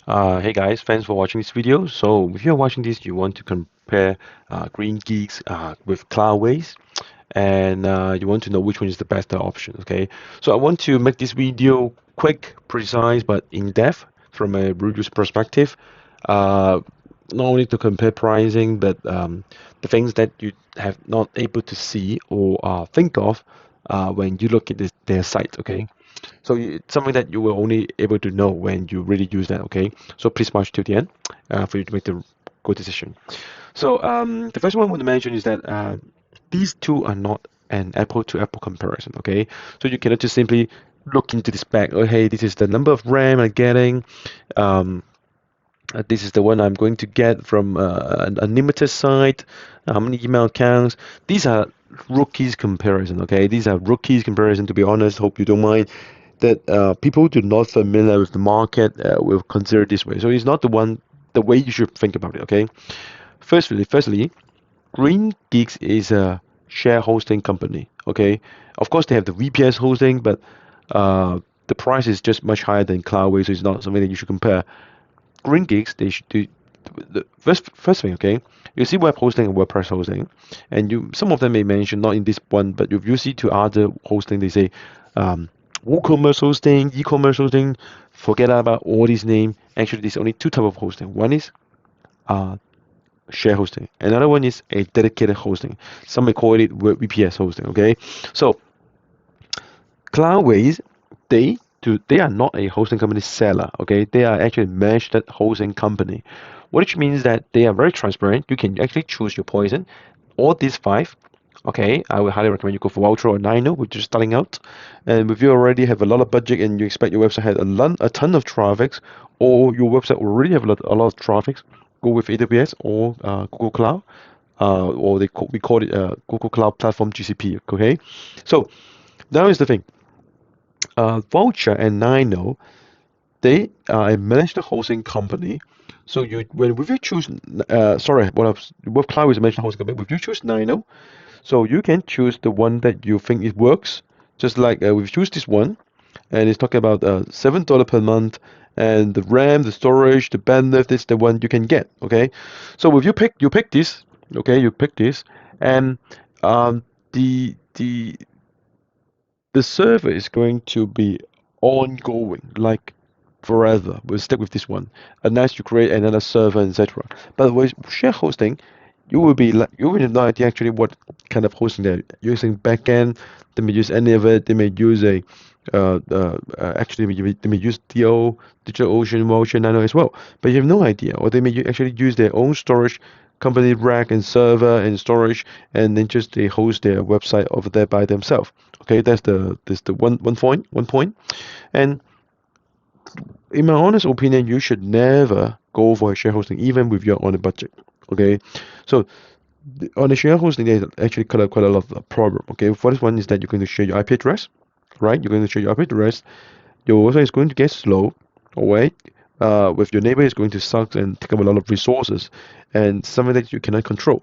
Hey guys, thanks for watching this video. So if you're watching this, you want to compare GreenGeeks with Cloudways, and you want to know which one is the best option, okay? So I want to make this video quick, precise, but in-depth from a reviewer's perspective. Uh, Not only to compare pricing, but the things that you have not able to see or think of when you look at their site, okay? So it's something that you will only able to know when you really use that, okay? So please watch till the end for you to make the good decision. So the first one I want to mention is that these two are not an apple-to-apple comparison, okay? So you cannot just simply look into the spec. Oh, hey, this is the number of RAM I'm getting. Um, this is the one I'm going to get from an unlimited site. How many email accounts? These are rookies comparison, okay? These are rookies comparison, to be honest. Hope you don't mind that people who are not familiar with the market will consider this way. So it's not the way you should think about it, okay? Firstly, GreenGeeks is a share hosting company, okay? Of course, they have the VPS hosting, but the price is just much higher than Cloudways, so it's not something that you should compare. GreenGeeks, they should do the first thing, okay? You see web hosting and WordPress hosting, and some of them may mention not in this one, but if you see to other hosting, they say WooCommerce hosting, e-commerce hosting. Forget about all these names. Actually, there's only two type of hosting. One is uh, share hosting. Another one is a dedicated hosting. Some may call it VPS hosting. Okay, so Cloudways, they are not a hosting company seller. Okay, they are actually a managed hosting company, which means that they are very transparent. You can actually choose your poison. All these five. Okay, I would highly recommend you go for Ultra or Nino, which is starting out. And if you already have a lot of budget and you expect your website had a ton of traffic, or your website already have a lot of traffic, go with AWS or Google Cloud, or we call it Google Cloud Platform GCP. Okay, so now is the thing. Vulture and Nino, they are a managed hosting company. So if you choose, what cloud is a managed hosting company. If you choose Nino, so you can choose the one that you think it works. Just like we've choose this one, and it's talking about $7 per month, and the RAM, the storage, the bandwidth is the one you can get. Okay, so if you pick this, okay, you pick this, and the the the server is going to be ongoing, like forever. We'll stick with this one unless you create another server, etc. But with share hosting, you will have no idea actually what kind of hosting they're using. Backend, they may use any of it. They may use they may use DigitalOcean, Motion, Nano as well. But you have no idea, or they may actually use their own storage company rack and server and storage, and then just they host their website over there by themselves. Okay, that's the one point. And in my honest opinion, you should never go for a share hosting, even with your on a budget. Okay, so on the share hosting, there's actually quite a lot of problem. Okay, first one is that you're going to share your IP address, right? You're going to share your IP address. Your website is going to get slow, alright? With your neighbor is going to suck and take up a lot of resources, and something that you cannot control.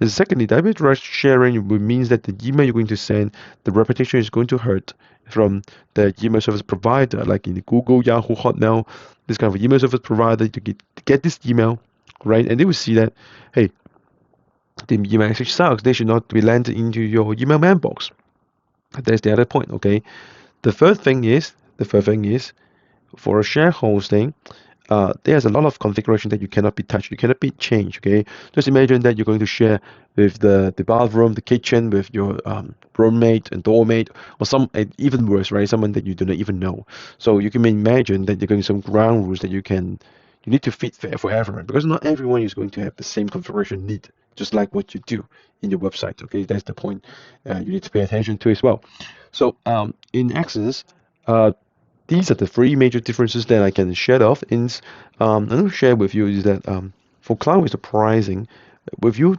And secondly, the IP address sharing means that the email you're going to send, the reputation is going to hurt from the email service provider, like in Google, Yahoo, Hotmail, this kind of email service provider to get this email, right? And they will see that, hey, the email actually sucks. They should not be landed into your email mailbox. That's the other point, okay? The third thing is, for a share hosting, there's a lot of configuration that you cannot be touched, you cannot be changed. Okay, just imagine that you're going to share with the bathroom, the kitchen, with your roommate and doormate, or even worse, right? Someone that you do not even know. So you can imagine that you're going to some ground rules that you need to fit for everyone, because not everyone is going to have the same configuration need, just like what you do in your website. Okay, that's the point you need to pay attention to as well. So in essence, these are the three major differences that I can share off. I'm going to share with you is that for Cloudways, the pricing with you,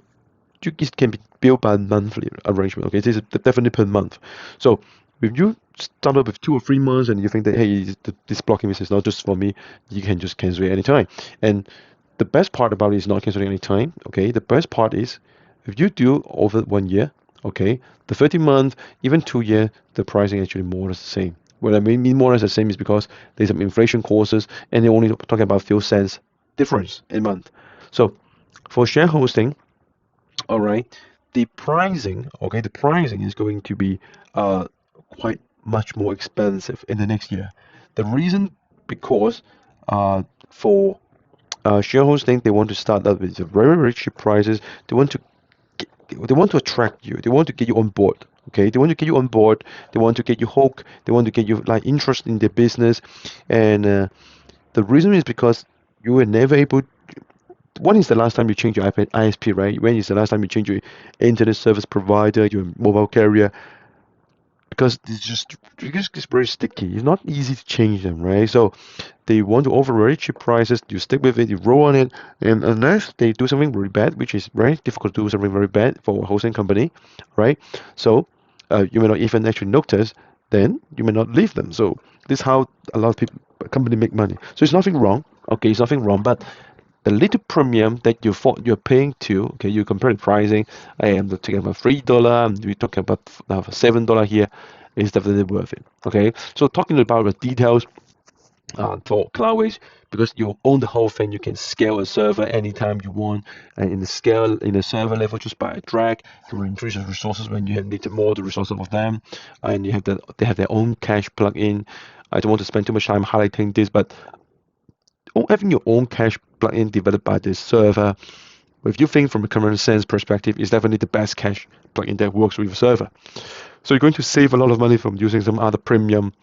it can be billed by monthly arrangement. Okay, this is definitely per month. So if you start up with 2 or 3 months and you think that hey, this blocking business is not just for me, you can just cancel it anytime. And the best part about it is not canceling anytime. Okay, the best part is if you do over 1 year, okay, the 30 month, even 2 year, the pricing actually more or less the same, What I mean more or less the same is because there's some inflation causes, and they're only talking about a few cents difference a month. So for share hosting, all right, the pricing is going to be quite much more expensive in the next year. The reason because for share hosting, they want to start out with very, very cheap prices. They want to they want to attract you. They want to get you on board. Okay, they want to get you on board. They want to get you hooked. They want to get you like interest in their business, and the reason is because you were never able. When is the last time you changed your ISP, right? When is the last time you changed your internet service provider, your mobile carrier? Because it's very sticky. It's not easy to change them, right? So they want to offer very cheap prices. You stick with it, you roll on it, and unless they do something really bad, which is very difficult to do something very bad for a hosting company, right? So you may not even actually notice, then you may not leave them. So this is how a lot of people company make money. So it's nothing wrong. Okay, it's nothing wrong, but the little premium that you're paying to, okay, you compare the pricing. I am talking about $3, we're talking about $7 here, is definitely worth it. Okay, so talking about the details for Cloudways, because you own the whole thing, you can scale a server anytime you want, and in the server level just by a drag to increase the resources when you have needed more the resources of them, and they have their own cache plugin. I don't want to spend too much time highlighting this, but having your own cache plugin developed by this server, if you think from a common sense perspective, is definitely the best cache plugin that works with your server. So you're going to save a lot of money from using some other premium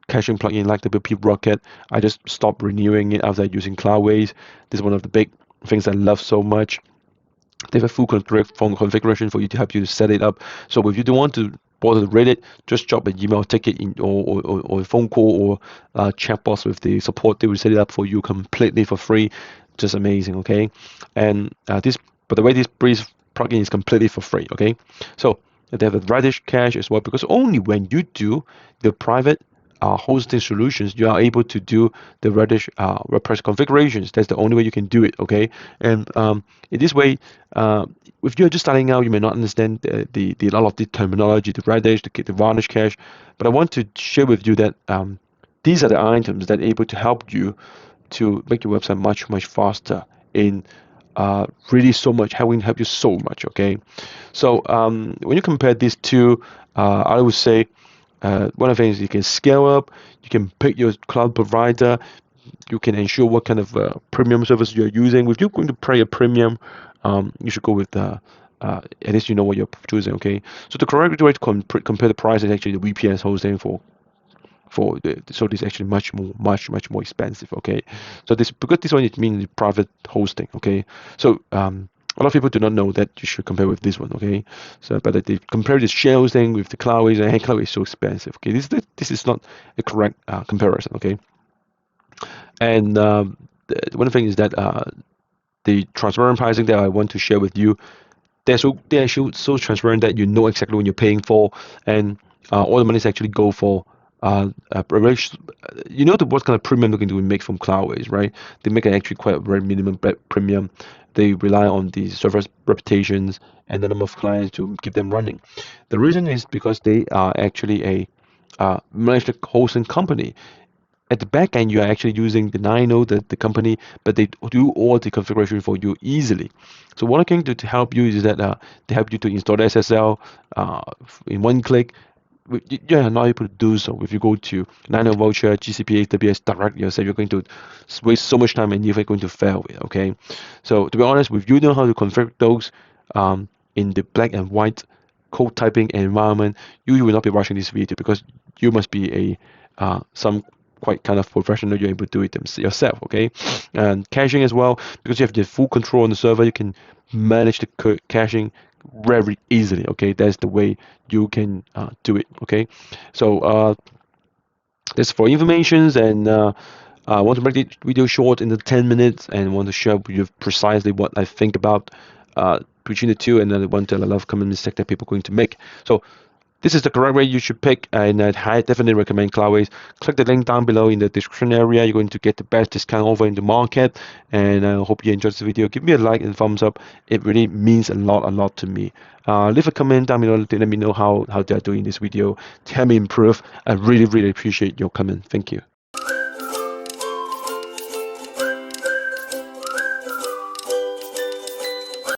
caching plugin like WP Rocket. I just stopped renewing it after using Cloudways. This is one of the big things I love so much. They have a full configuration for you to help you set it up. So if you don't want to bother to read it, just drop an email ticket in or a phone call or chat box with the support. They will set it up for you completely for free. Just amazing, okay? And by the way, this Breeze plugin is completely for free, okay? So they have a Redis cache as well, because only when you do the private hosting solutions, you are able to do the Redis WordPress configurations. That's the only way you can do it, okay? And in this way, if you're just starting out, you may not understand the a lot of the terminology, the Redis, the varnish cache, but I want to share with you that these are the items that are able to help you to make your website much, much faster in really so much, help you so much, okay? So when you compare these two, I would say one of the things, you can scale up, you can pick your cloud provider, you can ensure what kind of premium service you're using. If you're going to pay a premium, you should go with at least you know what you're choosing, okay? So the correct way to compare the price is actually the VPS hosting so this is actually much more expensive, okay? So because this one, it means private hosting, okay? So a lot of people do not know that you should compare with this one, okay? So but they compare this share hosting with the Cloudways, and hey, Cloudways is so expensive, okay? This is not a correct comparison, okay? And one thing is that the transparent pricing that I want to share with you, they're so transparent that you know exactly what you're paying for, and all the money is actually go for you know what kind of premium they're going to make from Cloudways, right? They make an actually quite a very minimum premium. They rely on the server's reputations and the number of clients to keep them running. The reason is because they are actually a managed hosting company. At the back end, you are actually using the Nino, the company, but they do all the configuration for you easily. So what I can do to help you is that they help you to install the SSL in one click. You are not able to do so if you go to Nano Voucher, GCP, AWS directly yourself. You're going to waste so much time and you're going to fail it, okay? So to be honest, if you know how to configure those in the black and white code typing environment, you will not be watching this video, because you must be some quite kind of professional. You're able to do it yourself, okay? And caching as well, because you have the full control on the server, you can manage the caching very easily, okay? That's the way you can do it, okay? So that's for informations, and I want to make the video short in the 10 minutes, and want to share with you precisely what I think about between the two, and then one that a lot of common mistake that people are going to make. So This is the correct way you should pick, and I definitely recommend Cloudways. Click the link down below in the description area. You're going to get the best discount over in the market, and I hope you enjoyed this video. Give me a like and thumbs up. It really means a lot to me. Leave a comment down below to let me know how they're doing this video. Tell me improve. I really appreciate your comment. Thank you.